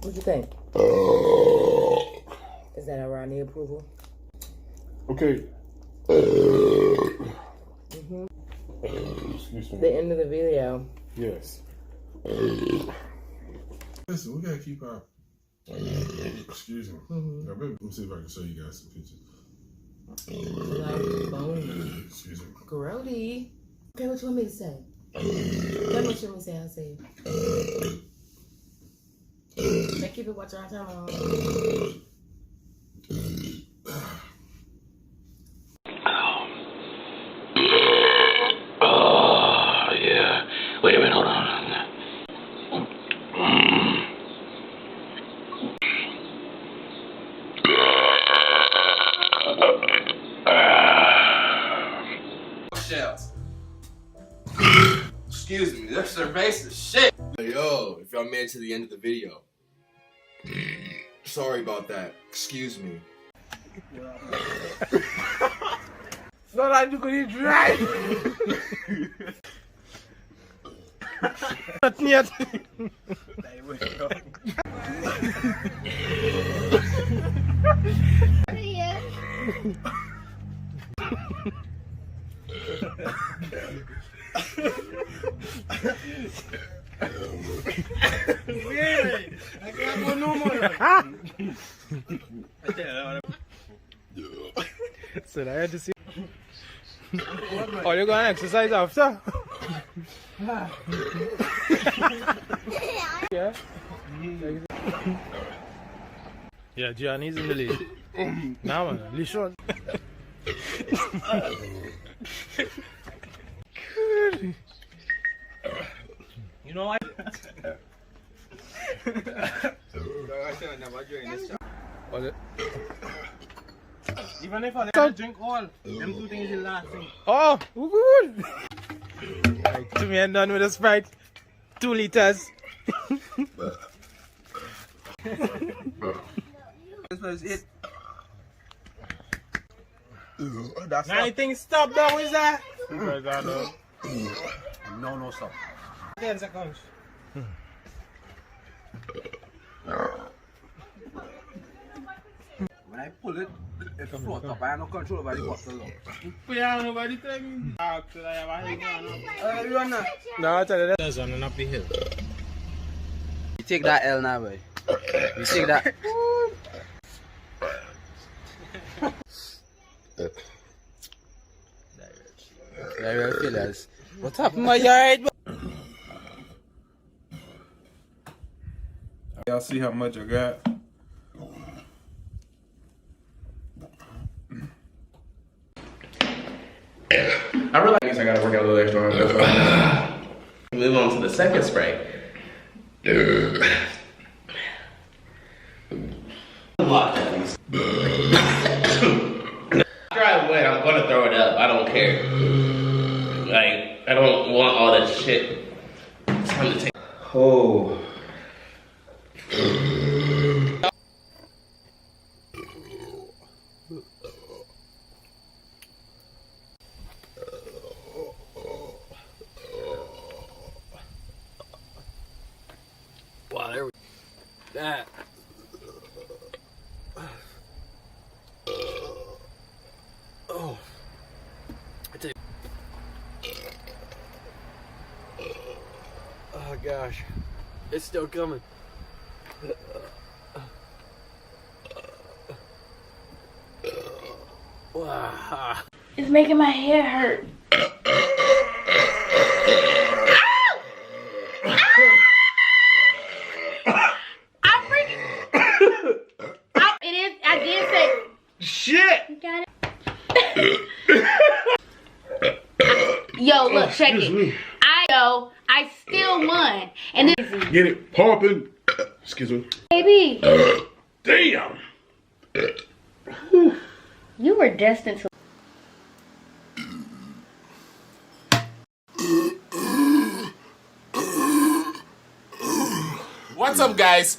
What you think? Is that around the approval? Okay. Excuse me. The end of the video. Yes. Listen, we gotta keep our. Excuse me. Let me see if I can show you guys some pictures. Like bone. Excuse me. Grody. Okay, what you want me to say? Tell me what you want me to say. I'll say it. They keep it watch our time on. Oh, yeah. Wait a minute, hold on. Shells. Excuse me, this surveys is shit. Yo, if y'all made it to the end of the video, sorry about that. Excuse me. No, that you could eat dry. Not yet. I can't go no more. So I had to see. Oh, you're gonna exercise after? Yeah. Yeah, Gianni's in the lead. Now, man, Lishon. You know what? Was it? Even if I drink all, them two things is the last thing. Oh, good. Like, to me, I'm done with the Sprite. 2 liters. This was it. That's anything stop down with that? No, stop. 10 seconds. When I pull it, it floats up. I have no control over the bottle. Yeah, nobody tell me. You wanna? No, I tell you that. There's one up the hill. You take that L now, boy. You take that. There fellas. What's up in my yard? Y'all see how much I got? I realize I gotta work out a little extra hard. Move on to the second spray. After I win, I'm gonna throw it up. I don't care. Like, I don't want all that shit. It's time to take. Oh. Wow, there we that. Oh. I tell you. Oh gosh. It's still coming. Wow. It's making my hair hurt. I did say Shit! you got it. Yo, look, check it. I still won. And then Get it popping. Excuse me. baby, Damn. you were destined to. What's up, guys?